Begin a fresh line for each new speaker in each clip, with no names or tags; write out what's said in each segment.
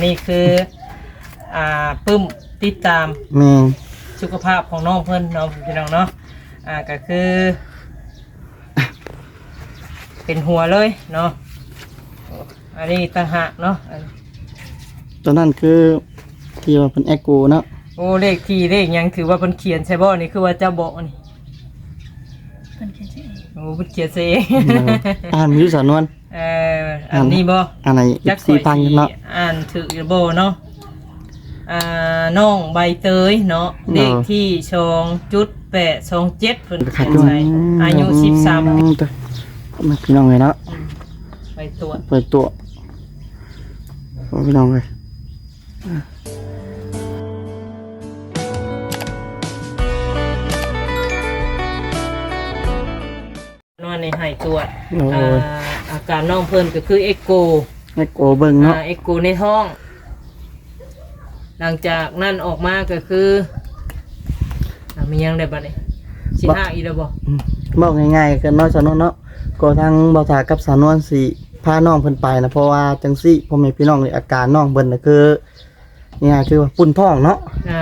นี่คือปึ้มติดตามสุขภาพของน้องเพิ่นน้องพี่น้องเนาะก็คือเป็นหัวเลยเนาะอันนี้ต่างหากเนาะ
ตัวนั้นคือที่ว่าเป็นแอคโกเนาะ
โอ้เลขที่เลขยังถือว่าเพิ่นเขียนใช่บ่นี่คือว่าเจ้าบอกนี่
เพิ่นเขียนเอง
โอ้เพิ่นเขียนเอง
อ่านมีอยู่สำนวน
อันนี้บ่
อันไหนจัก4,000เนาะ
อ่านถือบ่เนาะน้องใบเตยเนาะเลขที่2.827เพิ่นเขียนใส่อายุ13ปี
พี่น้องเลยเนาะ
ไปตรวจ
พี่น้องเลย
นอนในหายตรวจอาการน้องเพิ่นก็คือเอ็กโก
เบิ่งเนาะ
เอ็กโกในท้องหลังจากนั่นออกมาก็คือมียังได้บัดนี้สิหาอีกแล้วบ่
บอกง่ายๆกันเนาะสนุนเนาะก็ทางบ่าวถากับสาวนวลสิพาน้องเพิ่นไปนะเพราะว่าจังซี่พ่อแม่พี่น้องนี่อาการน้องเพิ่นน่ะคือนี่คือว่าปุ่นท้องเนาะ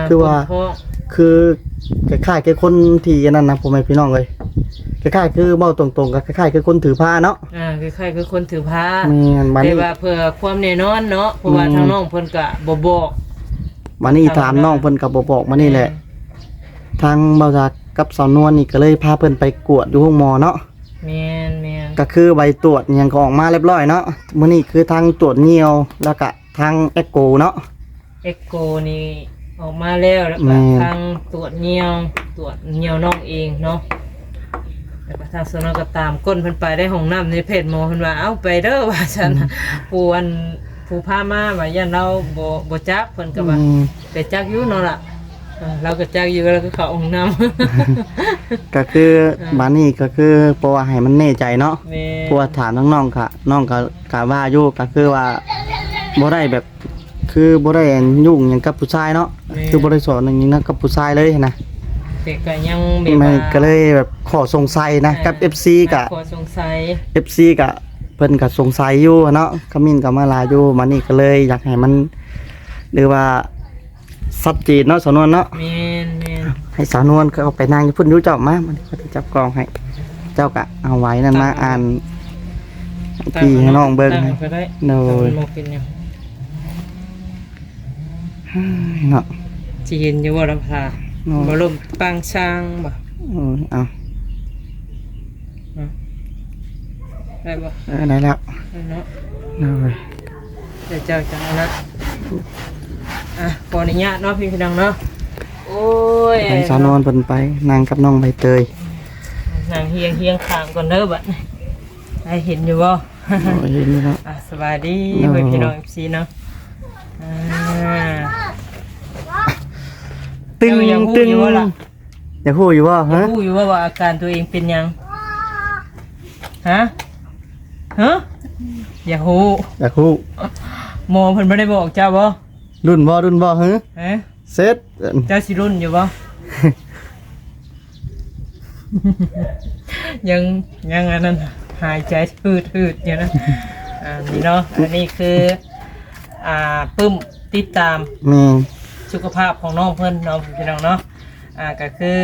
คือว่าคือคล้ายๆกับคนที่นั่นนะพ่อแม่พี่น้องเลยคล้ายๆคือเว้าตรงๆก็คล้ายๆคือคนถือผ้าเนาะ
คล้ายๆคือคนถือผ้า
แม่นบัดนี้
แต่ว่าเพื่อความแน่นอนเนาะเพราะว่าทางน้องเพิ่นก็บ่บอก
บัดนี้ถามน้องเพิ่นก็บ่บอกมานี่แหละทางบ่าวถากับสาวนวลนี่ก็เลยพาเพิ่นไปกวดอยู่ห้องหมอเนาะ
แม่น
ก็คือใบตรวจยังก็ออกมาเรียบร้อยเนาะมื้อนี้คือทางตรวจเหี่ยวแล้วก็ทางเอ็กโกเนาะ
เอ็กโกนี่ออกมาแล้วก็ทางตรวจเหี่ยวน้องเองเนาะแล้วก็ทางสนก็ตามก้นเพิ่นไปได้ห้องน้ำในเพจหมอเพิ่นว่าเอ้าไปเด้อว่าซั่นผู้พามาว่าย่านเราบ่จักเพิ่นก็ว่าไปจักอยู่เนาะล่ะเราก็จักอยู่แล้วก็เข้าห้องน้ำ
ก็คือบ้านนี้ก็คือเพราะว่าให้มันแน่ใจเนาะเพราะว่าถามน้องๆค่ะน้องก็ว่าอยู่ก็คือว่าบ่ได้แบบคือบ่ได้ยุ่งหยังกับผู้ชายเนาะคือบ่ได้สอนหยังกับผู้ชายเลยนะ
แต่ก็ยังแบบว่า
ก็เลยแบบขอสงสัยนะกับ FC ก็
ขอสงสัย
FC ก็เพิ่นก็สงสัยอยู่เนาะคอมเมนต์ก็มาหลายอยู่มานี่ก็เลยอยากให้มันหรือว่าชัดเจนเนาะสาวนวลเนาะ
แม่น
ให้สาวนวลเขาไปนั่งอยู่พุ่นอยู่เจ้ามามันก็จะจับกองให้เจ้าก็เอาไว้นั่นมาอ่านพี่ให้น้องเบิ่งโน้ยเนาะ
สิเห็นอยู่ว่าลำพาบ่ลมปางช้างบ่
เอา
ได้บ่
ได้แล้ว
เนาะ
โน้ย
เดี๋ยวเจ้าจะนะขออนุญาตเนาะพี่น้องเนาะโอ้ย
ให้สาวนวลเพิ่นไปนั่งกับน้องใบเตย
นั่งเฮียงข้างก่อนเด้อบัดได้เห็นอยู่บ่
เห็นอยู่เนาะ
สบายดีพี่น้อง FC เนาะ
ตึงอยากฮู้อยู่บ่ฮะ
ฮู้อยู่ว่าอาการตัวเองเป็นยังฮะอยากฮู้หมอเพิ่นบ่ได้บอกเจ้าบ่
รุ่นบ่ฮะเสร็จ
เจ้าสิรุ่นอยู่บ่ยังอันนั้นหายใจหืดอยู่นะนี่เนาะอันนี้คือปึ้มติดตามสุขภาพของน้องเพิ่นน้องพี่น้องเนาะก็คือ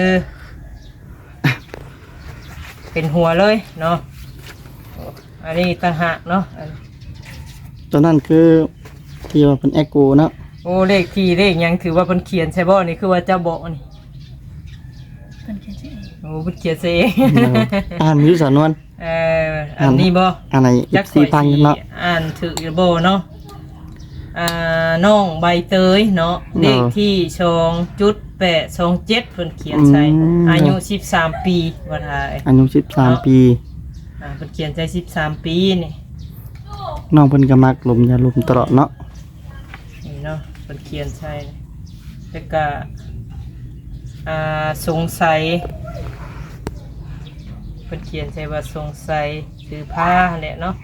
เป็นหัวเลยเนาะอันนี้ต่างหากเนาะ
ตัวนั้นคือที่ว่าเป็นแอคโกเนาะ
โอ้เลขที่เลขยังถือว่าเพิ่นเขียนใช่บ่นี่คือว่าเจ้าบอกนี่
เพิ่นเขียนเอง
โอ้เพิ่นเขียนเอง
อ่านมีอยู่สำนวน
อันนี้บ่
อันไหนจัก4,000เนาะ
อ่านถือบ่เนาะน้องใบเตยเนาะเลขที่2.827เพิ่นเขียนใส่อายุ13ปีว่าทาย
อายุ13ปี
เพิ่นเขียนใส่13ปีนี่
น้องเพิ่นก็มักลมยาลมตลอดเนาะ
นี่เนาะเพิ่นเขียนใส่แล้วก็สงสัยเพิ่นเขียนใส่ว่าสงสัยถือผ้าแหละเนาะ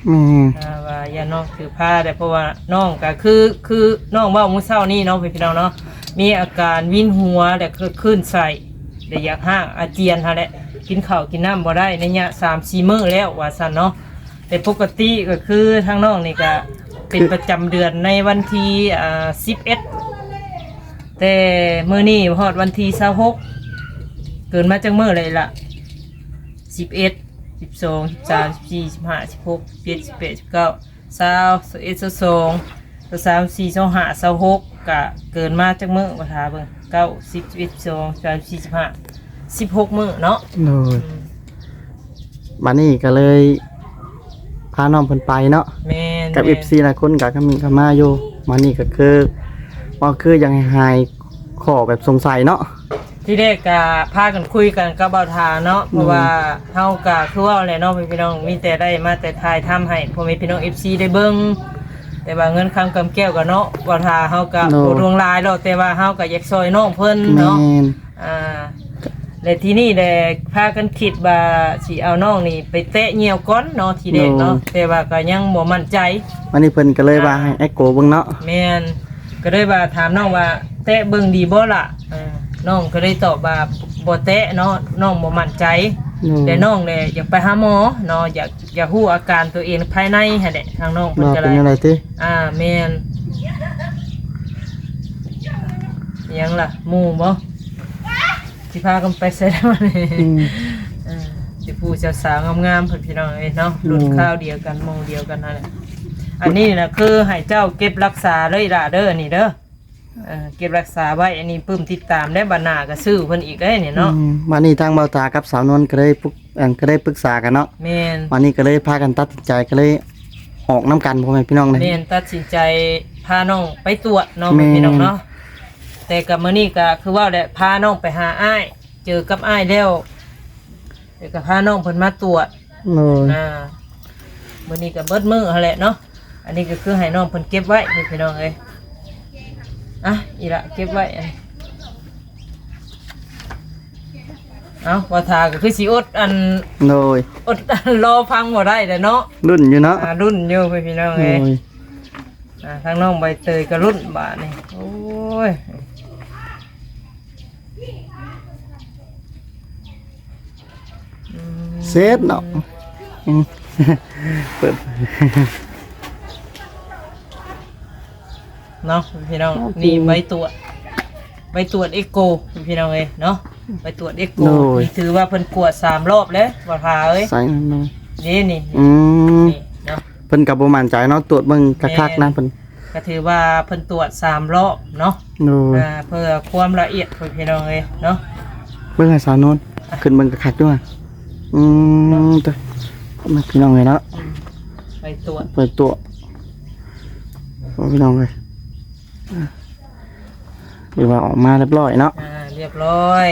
ว่าอย่าน้องถือผ้าแต่เพราะว่าน้องก็คือน้องว่ามื้อเช้านี้เนาะพี่น้องเนาะมีอาการวินหัวแล้วก็คลื่นไส้ได้อยากห้างอาเจียนหั่นแหละกินข้าวกินน้ำบ่ได้ในระยะ 3-4 มื้อแล้วว่าซั่นเนาะแต่ปกติก็คือทางน้องนี่ก็ เป็นประจำเดือนในวันที่11แต่มื้อนี้ฮอดวันที่26เกินมาจังมื้อเลยล่ะ11 12 13 14 15 16 17 18 19 20 21 22 23 24 25 26ก็เกินมาจังมื้อว่าท่าเบิ่ง9 10 11 12 13 14 15 16มื้อเนาะ
โดยบัดนี้ก็เลยพาน้องเพิ่นไปเนาะ
แม่น
กับ
แม่น
FC หลายคนก็มีก็มาอยู่มานี่ก็คือว่าคือยังให้หายข้อแบบสงสัยเนาะ
ที่แรกก็พากันคุยกันกับเบาทาเนาะเพราะว่าเฮาก็คือว่าแหละเนาะพี่น้องมีแต่ได้มาแต่ทายทำให้พ่อแม่พี่น้อง FC ได้เบิ่งแต่ว่าเงินคำกำแก้วก็เนาะเบาทาเฮาก็บ่ดวงลายดอกแต่ว่าเฮาก็อยากซอยน้องเพิ่น
แม่
เนาะ
น
และที่นี่แหละพากันคิดว่าสิเอาน้องนี่ไปเตะเหยี่ยวก่อนเนาะทีแรกเนาะแต่ว่าก็ยังบ่มั่นใจ
วันนี้เพิ่นก็เลยว่าให้แอคโกเบิ่งเนาะ
แม่นก็เลยว่าถามน้องว่าเตะเบิ่งดีบ่ล่ะน้องก็เลยตอบว่าบ่เตะเนาะน้องบ่มั่นใจแต่น้องเนี่ยอยากไปหาหมอเนาะอยากฮู้อาการตัวเองภายในหั่นแหละทางน้องเพิ่น
ว่า
ก็
เป็น
เลย
จังไดติ
แม่นยังล่ะหมู่บ่สิพากันไปใส่ได้บ่นี่
อืม
สิผู้เจ้าสาวงามๆเพิ่นพี่น้องเอ้ยเนาะรุ่นข้าวเดียวกันหมู่เดียวกันนั่นแหละอันนี้น่ะคือให้เจ้าเก็บรักษาเลยล่ะเด้อนี่เด้อเก็บรักษาไว้อันนี้ปึ้มติดตามได้บัดหน้าก็ซื้อเพิ่นอีกได้นี่เนาะ
วันนี้ทางเบาตากับสาวนวลก็เลยก็ได้ปรึกษากันเนาะ
แม่น
วันนี้ก็เลยพากันตัดสินใจก็เลยออกน้ำกันพ่อแม่พี่น้องเลย
แม่นตัดสินใจพาน้องไปตรวจเนาะ
แม่น
พี่น้องเนาะแต่กับมื้อนี้ก็คือว่าแหละพาน้องไปหาอ้ายเจอกับอ้ายแล้วเดี๋ยวก็พาน้องเพิ่นมาตรวจ
โอ้ย
มื้อนี้ก็เบิดมื้อหั่นแหละเนาะอันนี้ก็คือให้น้องเพิ่นเก็บไว้พี่น้องเอ้ยอีละเก็บไว้อันนี้ว่าทาก็คือสิอดอัน
โอ้ย
อดรอฟังบ่ได้เด้อเนาะ
รุ่นอยู่เนาะ
รุ่นอยู่พี่น้อง
โอ้
เอ้ย
ย
ทางน้องใบเตยก็รุ่นบาทนี่โอ้ย
เซฟเนาะอืมเปิด
เนาะพี่น้องนี่ใบตรวจเอ็กโกพี่น้องเอ้ยเนาะใบตรวจเอ็กโกนี่ถือว่าเพิ่นกวด3 รอบแล้วบ่พาเอ้ย
ใส่นั่นเนาะ
นี่
อืม
นี่เนาะ
เพิ่นก็บ่มั่นใจเนาะตรวจเบิ่งคักๆนะเพิ่น
ก็ถือว่าเพิ่นตรวจ3 รอบเนาะ
โอ้ย
เพื่อความละเอียดพี่น้องเอ้ยเนาะ
เบิ่งให้สาวนวลขึ้นเบิ่งคักๆด้วยตัวพ่อแม่พี่น้องเลยเนาะ
ใบตรวจ
เปิดตัวพ่อพี่น้องเลยหรือว่าออกมาเรียบร้อยเนาะ
เรียบร้อย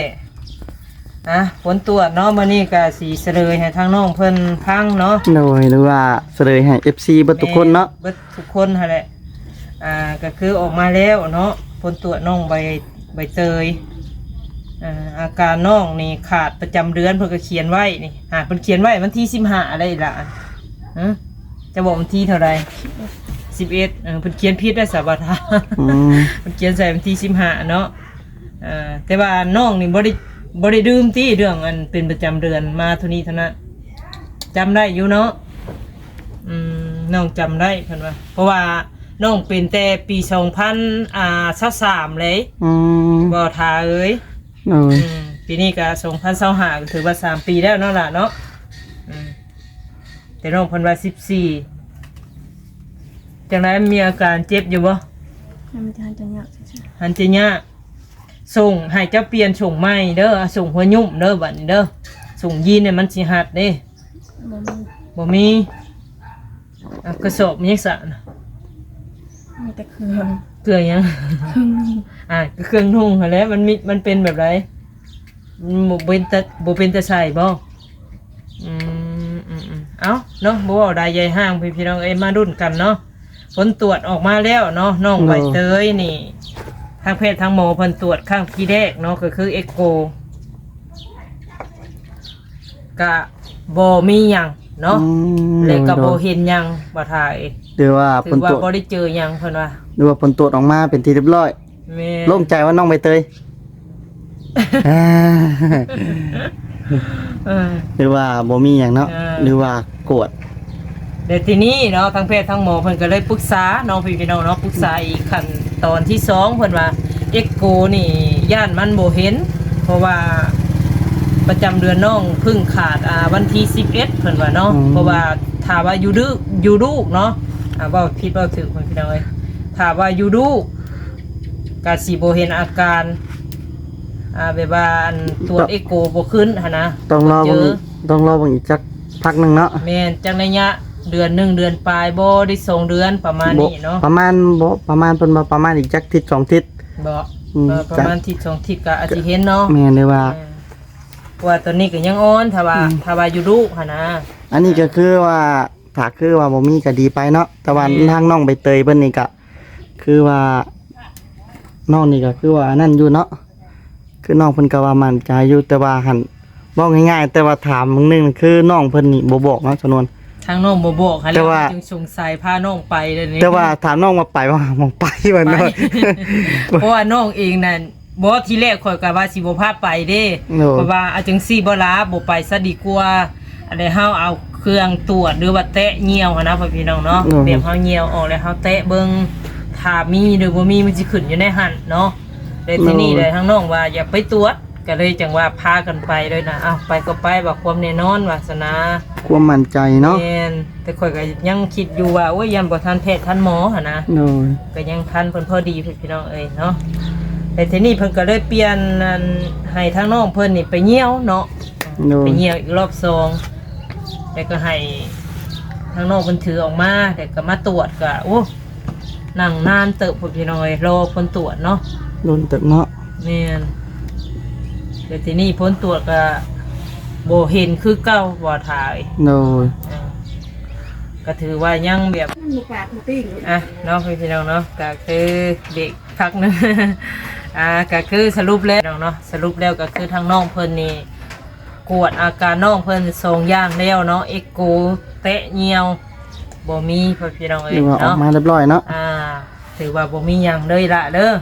ผลตรวจเนาะมื้อนี้ก็สิเสนอให้ทางน้องเพิ่นพังเนาะ
โดยหรือว่าเสนอให้ FC เบิดทุกคนเนาะ
เบิดทุกคนหั่นแหละก็คือออกมาแล้วเนาะผลตรวจน้องใบเตยอาการน้องนี่ขาดประจำเดือนเพิ่นก็เขียนไว้นี่เพิ่นเขียนไว้วันที่15อะไรล่ะจะบอกวันที่เท่าไหร่11เพิ่นเขียนผิดได้สาบาทา เพิ่นเขียนใส่วันที่15เนาะแต่ว่าน้องนี่บ่ได้ดื่มที่เรื่องอันเป็นประจำเดือนมาเท่านี้เท่านั้นจำได้อยู่เนาะน้องจำได้เพิ่นว่าเพราะว่าน้องเป็นแต่ปี2023เลยบ่ทาเอ้ย
โอ้ย
ปีนี้ก็2025ก็ถือว่า3 ปีแล้วเนาะล่ะเนาะแต่น้องเพิ่นว่า14จังได๋มีอาการเจ็บอยู่บ่
มันจะหันจะยากใช่
หันจะยากส่งให้เจ้าเปลี่ยนส่งใหม่เด้อส่งหัวยุ่มเด้อบัดนี้เด้อส่งยีนเนี่ยมันสิหัดเด้
บ่มี
บ่มีกระสอบมันยังสะนะ
มีแต่เครื่อง
เกลือยัง ก็เครื่องนุ่งหั่นแหละมันเป็นแบบไรบ่เป็นตะใส่บ่เอ้าเนาะบ่เอาได้ใหญ่ห้างพี่น้องเอ้ยมารุ่นกันเนาะผลตรวจออกมาแล้วเนาะน้องใบเตยนี่ทางแพทย์ทางหมอเพิ่นตรวจข้างที่แรกเนาะก็คือเอ็กโกก็บ่มีหยังเนาะเลยก็บ่เห็นหยังบ่ถ่าย
หรือว่าผ
ถื
ล
อว่า
ตรวจ
บ่ได้เจอหยังเพิ่นว่า
หรือว่าผลตรวจออกมาเป็นที่เรียบร้อย
แม่
โล่งใจว่าน้องใบเตย
เออ
หรือว่าบ่มีหยังเนาะหรือว่าโกรธ
เดี๋ยวทีนี้เนาะทั้งแพทย์ทั้งหมอเพิ่นก็เลยปรึกษาน้องพี่น้องเนาะปรึกษาอีกขั้นตอนที่2เพิ่นว่าเอ็กโกนี่ย่านมันบ่เห็นเพราะว่าประจำเดือนน้องเพิ่งขาดวันที่11เพิ่นว่าเนาะเพราะว่าถ้าว่าอยู่ลูกเนาะเว้าผิดเว้าถูกเพิ่นพี่น้องเอ้ยถ้าว่าอยู่ลูกก็สิบ่เห็นอาการแบบว่าอันตรวจเอ็กโกบ่ขึ้นหั่นนะ
ต้องรอเบิ่งอีกจักพักหนึงเนาะ
แม่นจังระยะเดือน1เดือนปลายบ่ได้2เดือนประมาณนี้เนาะ
ประมาณเพิ่นว่าประมาณอีกจักทิศ2ทิศ
บ่ประมาณทิศ2ทิศก็อาจสิเห็นเนาะ
แม่นเลยว่า
ตอนนี้ก็ยังอ่อนถ้าว่าอยู่ลูกหั่นนะ
อันนี้ก็คือว่าถ้าคือว่าบ่มีก็ดีไปเนาะแต่ว่าทางน้องใบเตยเพิ่นนี่ก็คือว่าน้องนี่ก็คือว่านั่นอยู่เนาะคือน้องเพิ่นก็ว่ามั่นใจอยู่แต่ว่าหั่นบอกง่ายๆแต่ว่าถามมึงนึงคือน้องเพิ่นนี่บ่บอกเนาะจำนวน
ทางน้องบ่บอกค่ะ
แต่ว่า
จึงสงสัยพาน้องไปเลยนี่
แต่ว่าถามน้องมาไปว่ามองไปว่าเนาะ
เพราะว่าน้องเองนั่นบ่ทีแรกข่อยก็ว่าสิบ่พาไปเด้เพราะว่าเอาจังซี่บ่ล่ะบ่ไปซะดีกว่าอันใดเฮาเอาเครื่องตรวจหรือว่าแตะเหี่ยวหั่นนะพี่น้องเนาะแบบเฮาเหี่ยวออกแล้วเฮาแตะเบิ่งถ้ามีหรือบ่มีมันสิขึ้นอยู่ในหั่นเนาะแต่ทีนี้ได้ทางน้องว่าอยากไปตรวจก็เลยจังว่าพากันไปเลยนะไปก็ไปว่าความแน่นอนวาสนา
ความมั่นใจเนาะ
แต่ข่อยก็ยังคิดอยู่ว่าโอ้ยยังบ่ทันแพทย์ทันหมอหั่นนะก็ยังทันเพิ่นพอดีพี่น้องเอ้ยเนาะแต่ทีนี้เพิ่นก็เลยเปลี่ยนให้ทางน้องเพิ่นนี่ไปเหี่ยวเนาะไปเหี่ยวอีกรอบ2แล้วก็ให้ทางน้องเพิ่นถือออกมาแต่ก็มาตรวจก็โอ้นั่งนานเติบพี่น้องเอ้ยรอผลตรวจเนาะ
โดนเติบเนาะ
แม่นเดี๋ยวทีนี้ผลตรวจก็โบเห็นคือเก้าบ่ถ่าย
โน
ก็ถือว่ายังแบบเนาะพี่น้องเนาะก็คือเด็กพักนึงก็คือสรุปแล้วเนาะสรุปแล้วก็คือทางน้องเพิ่นนี่กวดอาการน้องเพิ่น2อย่างแล้วเนาะเอ็กโกเตะเหี่ยวบ่มีพี่น้องเอ้ย
เนาะออกมาเรียบร้อยเนาะ
ถือว่าบ่มีหยังเลยละเด้อ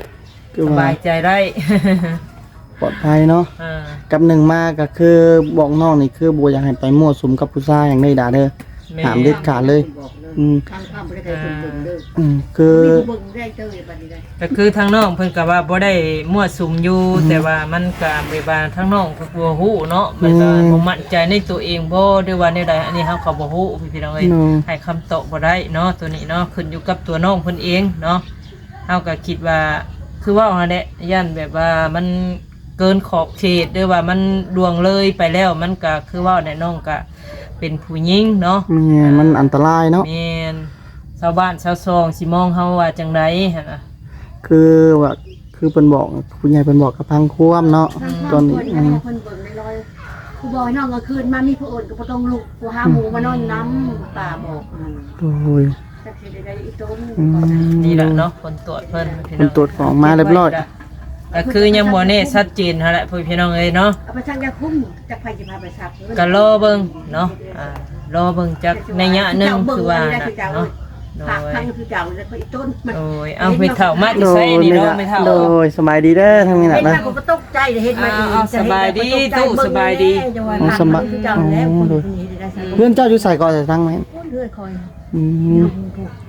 สบายใจได้
ปลอดภัยเนาะกับหนึ่งมาก็คือบอกน้องนี่คือบ่อยากให้ไปมั่วสุมกับผู้ชายอย่างใดด่าเด้อห้ามเด็ดขาดเลยคือ
ก็คือทางน้องเพิ่นก็ว่าบ่ได้มั่วสุมอยู่แต่ว่ามันก็แบบว่าทางน้องก็บ่ฮู้เนาะมันก็บ่มั่นใจในตัวเองบ่หรือว่าแนวใดอันนี้เฮาก็บ่ฮู้พี่น้องเอ้ยให้คำตอบบ่ได้เนาะตัวนี้เนาะขึ้นอยู่กับตัวน้องเพิ่นเองเนาะเฮาก็คิดว่าคือว่าหั่นแหละย่านแบบว่ามันเกินขอบเขตหรือว่ามันดวงเลยไปแล้วมันก็คือว่าแน่น้องก็เป็นผู้หญิงเนาะ
มันอันตรายเนาะ
แม่นชาวบ้านชาวซองสิมองเฮาว่าจังได๋หั่นน่ะ
คือว่าคือเพิ่นบอกผู้ใหญ่เพิ่นบอกกับพังควมเนาะตอนนี้
เพิ่นเบิ่งลอยผู้บ่อยน้องก็คืนมามีผู้อื่นก็บ่ต้องลุกผู้หาหมูมานอนน้ำป่าบอก
โอ้ย
นี่แหละเนาะผลตรวจเพิ่น
ผลตรวจของมาเรียบร้อย
ก็คือยังบ่แน่ชัดเจนหั่นแหละพี่น้องเอ้ยเนาะ
เอาไปสั่งยาคุมจักไผสิพาไปซัก
ก็รอเบิ่งเนาะรอเบิ่งจักในยะนึงคือว่าเนาะโดย
ทางคือเก่าแล้วก็อีต้น
โอ้ยเอาไปเฒ่ามาจะใส่นี่เนาะไม่เฒ่า
โดยสบายดีเด้อทางนี้น่ะ
นะก็ตกใจเฮ็ดมาอีก
สบายดีตู้สบายดี
สบายเพื่อนเจ้าอยู่ใส่ก่อนใส่ทางไหน
เพื่อนคอย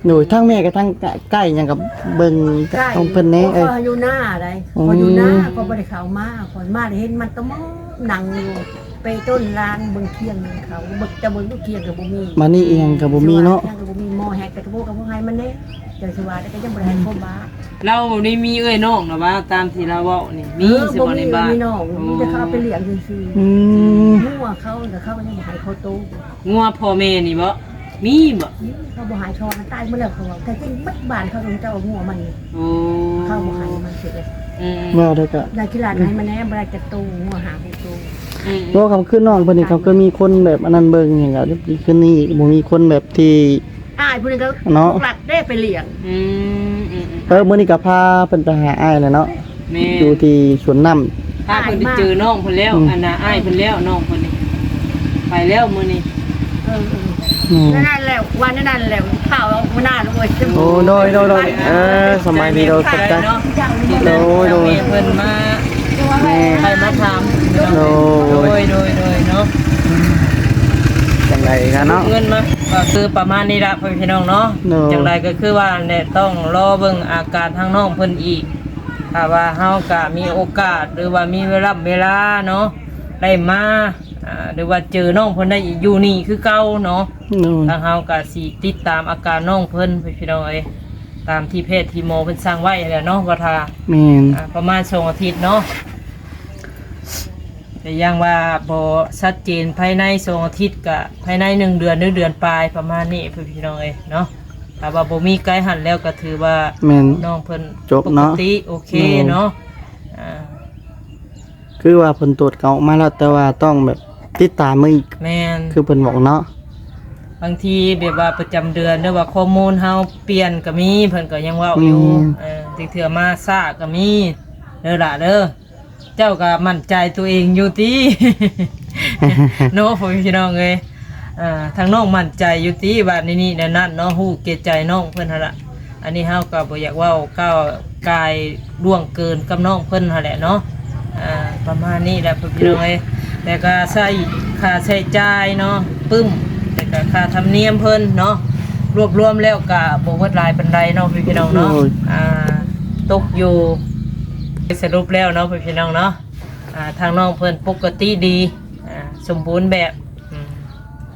หนูทั้งแม่กับทั้งใกล้ยังกับเบิ่งของเพิ่นแน่
อยู่หน้าได้พออยู่หน้าก็บ่ได้เข้ามาคอยมาได้เห็นมันตะมอนั่งอยู่ไปต้นลานเบิ่งเคียงเขาเบิ่งจะเบิ่งลูกเคียงก็บ่มี
มานี่เองก็บ่มีเนาะ
ก็บ่มีหม้อแฮกก็บ่ให้มันแน่จังสิว่าได้ก็ยังบ่ได้ให้พ่อบ้า
เรานี่มีเอ้ยน้องนะว่าตามที่เราเว้านี่มีสิบ่ในบ้าน
มีน้องมีแต่เขาเอาไปเลี้ยงซื่อๆงัวเขาแต่เขายังบ่ให้เขาโต
งัวพ่อแม่นี่บ่มีบ่
เขาบ่หายทอมันตายหมดแล้วเขาแต่จริงบัดบ้านเขาต้องเจ้าหัวมันเขาบ่หายมันเสร็จแล้ว
ว่าได้ก็
ได้กีฬาให้มันแน่บ่ได้จะโตหัวหาให้โต
เพราะเขาขึ้นน้องเพิ่นนี่เขาก็มีคนแบบอันนั้นเบิ่งหยังก็ขึ้นนี่บ่มีคนแบบที่
อ้ายเพิ่นก็หลักได้ไปเลี้ยง
มื้อนี้ก็พาเพิ่นไปหาอ้ายแล้วเนาะอยู่ที่สวนน้
ำพาเพิ่นไปเจอน้องเพิ่นแล้วอันน่ะอ้ายเพิ่นแล้วน้องเพิ่นนี่ไปแล้วมื้อนี้
นั่นแหละวันนั้นแหละข้าวมื้อหน้าด้วย
โอ้โดยสมัยนี้เราจัดการโดย
เพิ่นมาใครมาถามโดยเนาะ
จังได๋กันเนาะ
เงินมา ก็คือประมาณนี้ละพี่น้องเนาะ
เนาะ
จังไรก็คือว่าเนี่ยต้องรอเบิ่งอาการทางน้องเพิ่นอีกถ้าว่าเฮาก็มีโอกาสหรือว่ามีเวลาเนาะได้มาหรือว่าเจอน้องเพิ่นได้อยู่นี่คือเก่าเนาะ
โน่น
ทางเฮาก็สิติดตามอาการน้องเพิ่นพี่น้องเอ้ยตามที่เพจที่หมอเพิ่นสร้างไว้แหละเนาะว่าถ้า
แม่น
ประมาณ2อาทิตย์เนาะแต่ยังว่าบ่ชัดเจนภายใน2อาทิตย์ก็ภายใน1เดือนหรือเดือนปลายประมาณนี้พี่น้องเอ้ยเนาะถ้าว่าบ่มีไกด์หันแล้วก็ถือว่า
แม่น
น้องเพิ่น
จบ
ปก
เนาะ
ติโอเคเนาะอ่า
คือว่าเพิ่นตรวจเขาออกมาแล้วแต่ว่าต้องแบบติดตามมืออีก
แม่น
คือเพิ่นบอกเนาะ
บางทีแบบว่าประจำเดือนหรือว่าข้อมูลเฮาเปลี่ยนก็มีเพิ่นก็ยังเว้าอยู่เทื่อมาซ่าก็มีเด้อล่ะเด้อเจ้าก็มั่นใจตัวเองอยู่ติ เนาะพี่น้องเอ้ยทางน้องมั่นใจอยู่ติว่านี่ๆนั่นๆเนาะฮู้เกรงใจน้องเพิ่นหั่นล่ะอันนี้เฮาก็บ่อยากเว้าก้าวกายล่วงเกินกับน้องเพิ่นหั่นแหละเนาะประมาณนี้แหละพี่น้องเอ้ยแต่ก็ใช้ค่าใช้จ่ายเนาะปึ้มแต่ก็ค่าธรรมเนียมเพิ่นเนาะรวบรวมแล้วก็บ่เบิดหลายปานใดเนาะพี่น้องเนาะตกอยู่สรุปแล้วเนาะพี่น้องเนาะทางน้องเพิ่นปกติดีสมบูรณ์แบบ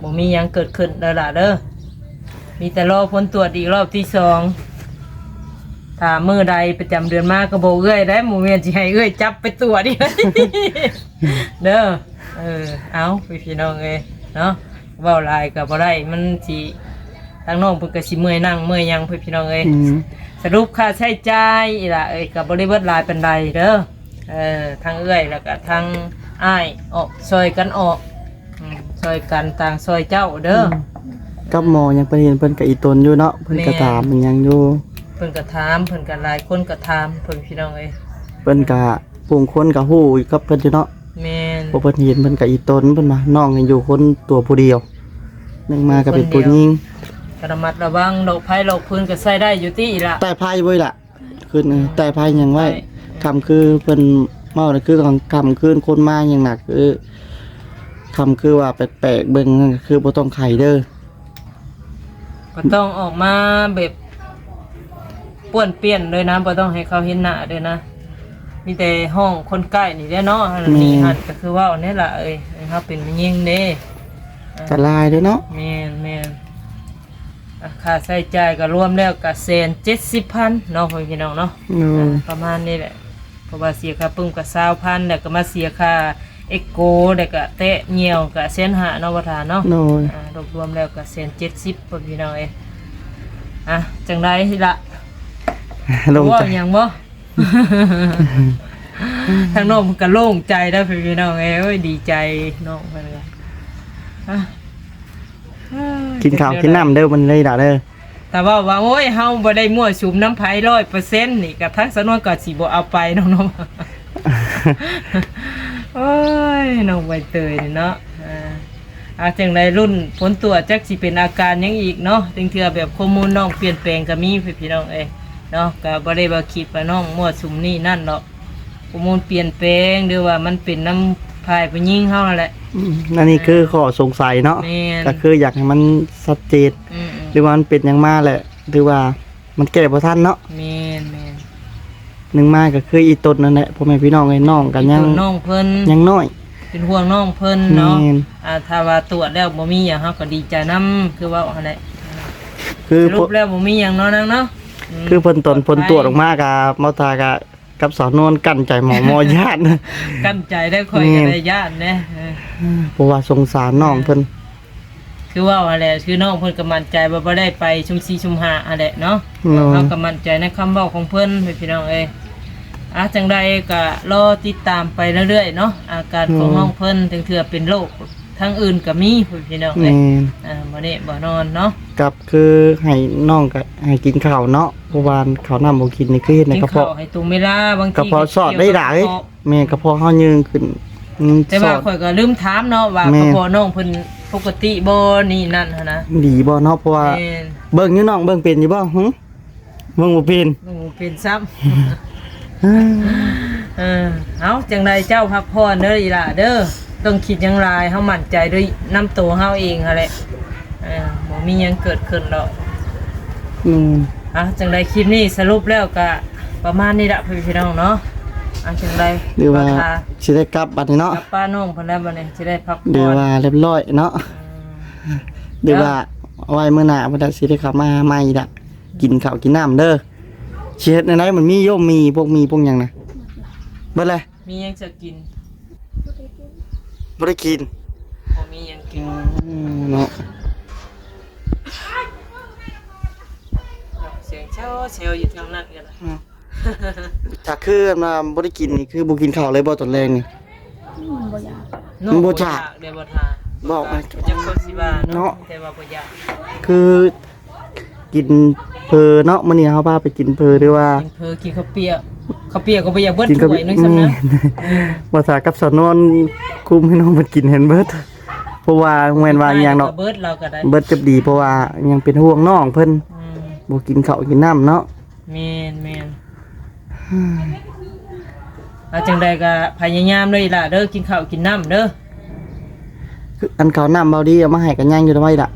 บ่มีหยังเกิดขึ้นเด้อล่ะเด้อมีแต่รอผลตรวจอีกรอบที่2ถ้ามื้อใดประจำเดือนมาก็บ่เอื้อยได้หมู่แม่นสิให้เอื้อยจับไปตรวจอีก เด้อเอาพี่น้องเอ้ยเนาะเว้าหลายก็บ่ได้มันสิทางน้องเพิ่นก็สิเมื่อยนั่งเมื่อยหยังพี่น้องเอ้ย สรุปค่าใช้จ่ายอีหล่ะเอ้ยก็บ่ได้เบิดหลายปานใดเด้อทางเอื้อยแล้วก็ทางอ้ายออกซอยกันออกซอยกันต่างซอยเจ้าเด้อ
กับหมอยังไปเห็นเพิ่นก็อีตนอยู่เนาะเพิ่นก็ถามมันยังอยู่
เพิ่นก็ถามเพิ่นก็หลายคนก็ถามเพิ่นพี่น้องเอ้ย
เพิ่นก็ผู้คนก็ฮู้อยู่กับเพิ่นอยู่เนาะ
แม่น
บ่เพิ่นเห็นเพิ่นก็อีตนเพิ่นว่าน้องยังอยู่คนตัวผู้เดียวนึงมาก็เป็นผู้หญิง
ก็ระมัดระวังโรคภัยโรคพื้นก็ใช้ได้อยู่ติอีหล่ะ
ใต้พายไว้ล่ะขึ้นใต้พายยังไว้คำคือเพิ่นเมาน่ะคือของคำคืนคนมาอย่างหนักคือคำคือว่าแปลกๆเบิ่งนั่นก็คือบ่ต้องไข้เด้อ
ก็ต้องออกมาแบบป้วนเปี้ยนเลยนะบ่ต้องให้เขาเห็นหน้าเด้อนะมีแต่ห้องคนใกล้นี่แหละเนาะอันนี้หั่นก็คือว่าอันนี้ล่ะเอ้ยเฮาเป็นผู้หญิงเด้
อันตรายเด้อเนาะ
แม่นค่าใช้จ่ายก็รวมแล้วก็170,000เนาะพี่น้องเนาะประมาณนี้แหละเพราะว่าเสียค่าปึ้มก็20,000แล้วก็มาเสียค่าเอ็กโกแล้วก็เตะเหี่ยวก็1,500เนาะว่าท่าเนาะ
โน่น
รวมแล้วก็170,000พี่น้องเอ้ยจังได๋ล่ะ
ลง
ว่า
ใจ
หยังบ่ ทางน้องก็โล่งใจได้พี่น้องเอ้ยดีใจน้องเพิ่นก็
กินข้าวกินน้ำเด้อมันเลยด่าเด้อ
แต่ว่าโอ้ยเฮาบ่ได้มั่วสุมน้ำไผ 100% นี่ก็ทักสนวนก็สิบ่เอาไปน้องๆ โอ้ยน้องใบเตยนี่เนาะจังไดรุ่นผลตรวจจักสิเป็นอาการหยังอีกเนาะถึงเทื่อแบบข้อมูลน้องเปลี่ยนแปลงก็มีพี่น้องเอ้ยเนาะก็บ่ได้ว่าคิดว่าน้องมั่วสุมนี่นั่นเนาะข้อมูลเปลี่ยนแปลงหรือว่ามันเป็นน้ำพายผู้หญิงเฮานั่นแหละ
นั่นนี่คือข้อสงสัยเนาะ
แม่น
ก็คืออยากให้มันชัดเจนหรือว่ามันเป็นอย่างมาแหละหรือว่ามันแก้บ่ทันเนาะ
แม่น
หนึ่งมาก็คืออีตนนั่นแหละพ่อแม่พี่น้องไอ้น้องกันยัง
น้องเพิ่น
ยังน้อย
เป็นห่วงน้องเพิ่นเนาะ
แม่น
ถ้าว่าตรวจแล้วบ่มีหยังเฮาก็ดีใจนํคือว่าอันนั้น
คือ
สรุปแล้วบ่มีหยังเนาะนางเนาะ
คือผลตรวจออกมากับเมาตากับสาวนวลกั้นใจหมอญาติ
กั้นใจได้ค่อยก็ได้ญาตินะ
เพราะว่าสงสารน้องเพิ่น
คือว่าอะไรคือน้องเพิ่นก็มั่นใจว่าบ่ได้ไปชุม4ชุม5อะไรเนาะ
เนาะ
เฮาก็มั่นใจในคำเว้าของเพิ่นพี่น้องเอ้ยจังใดก็รอติดตามไปเรื่อยๆเนาะอาการของน้องเพิ่นถึงเทื่อเป็นโรคทางอื่นก็มีพี่น้องเอ้
แม่
ย
น
บ่ได้บ่นอนเนาะ
กับคือให้น้องก็ให้กินข้าวเนาะเพราะว่าข้าวน้ำบ่กินนี่คือเฮ็ดใน
กิน
กระ
ข้าว
เพาะ
ให้ตรงเวลาบางที
กระเพาะสอดได้หลายแม่กระเพาะเฮายืงขึ้น
แต่ว่าข่อยก็ลืมถามเนาะว่ากระเพาะน้องเพิ่นปกติบ่นี่นั่นหั่นนะ
ดีบ่เนาะเพราะว่า
แม่น
เบิ่งอยู่น้องเบิ่งเป็นอยู่บ่หึเบิ่งบ่เป็น
โอ้เป็นซ้ำ เอาจังใดเจ้าพักผ่อนเด้ออีหล่ะเด้อต้องคิดอย่างไรเฮามั่นใจด้วยน้ำตัวเฮาเองหั่นแหละบ่ มีหยังเกิดขึ้นดอก จังไดคลิปนี้สรุปแล้วก็ประมาณนี้ละพี่น้องเนาะจังได
หรือว่าสิได้กลับบัดนี้เนาะ
กับป้าน้องเพิ่นแล้วบัดนี้สิได้พักผ่อน
หรือว่าเรียบร้อยเนาะหรือว่าเอาไว้มื้อหน้าเพิ่นสิได้กลับมาใหม่ละกินข้าวกินน้ำเด้อสิเฮ็ดในไหนมันมีโยมมีพวกหยังนะเบิดเลย
มีหยังจะกิน
บ่ได้กิน
บ่มีหยังกิน
เนาะ
เสียงเช้าเซลอยู่ทางนั้นกันล่ะ
ถ้าคือมาบ่ได้กินนี่คือบ่กินข้าวเลยบ่ตอนแรกนี่
บ่อยาก
มันบ่อยาก
เดี๋ยวบ่ทา
บอกมา
จังคนสิว่า
เนาะ
แต่ว่าบ่อยาก
คือกินเพอเนาะมื้อนี้เฮาพาไปกินเพอหรือว่า
กินเพอกินข้าวเปียกข้าวเปียกก็บ่อยากเบิด
กิน
ถ้วยนึงซ้ำนะ
ภาษากับสนวนคุมให้น้องมันกินเห็นเบิดเพราะว่าแม่นว่าอหย่างเนาะ
เบิดเราก็ได้
เบิดจะดีเพราะว่ายังเป็นห่วงน้องเพิ่น
อืม
บ่กินข้าวกินน้ำเนาะ
แม่นจังใดก็พยายามเลยล่ะเด้อกินข้าวกินน้ำเด้อ
คืออันข้าวน้ำเบาดีเอามาให้กันย่างอยู่ทำไมล่ะ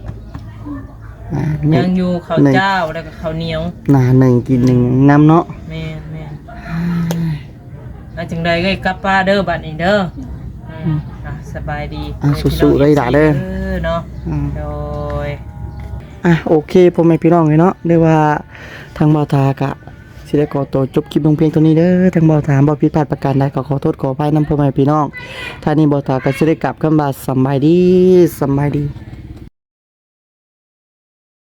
นี่
ยังอยู่ข้าวเจ้าแล้วก็ข้าวเหนียว
หน้าหนึ่งกินหนึ่งน้ำเนาะ
แม่นจังใดก็กลับป้าเด้อบัดนี้เด้อสบายดี
สู้ๆเลยล่ะเด้อ
เนาะ
อืม
โดย
โอเคพ่อแม่พี่น้องเลยเนาะเรียกว่าทางเบาทากะสิได้ขอตัวจบคลิปลงเพียงเท่านี้เด้อทางเบาทาบ่ผิดพลาดประการใดก็ขอโทษขออภัยนำพ่อแม่พี่น้องท่านี้เบาทาก็สิได้กลับกันบาดสำบายดี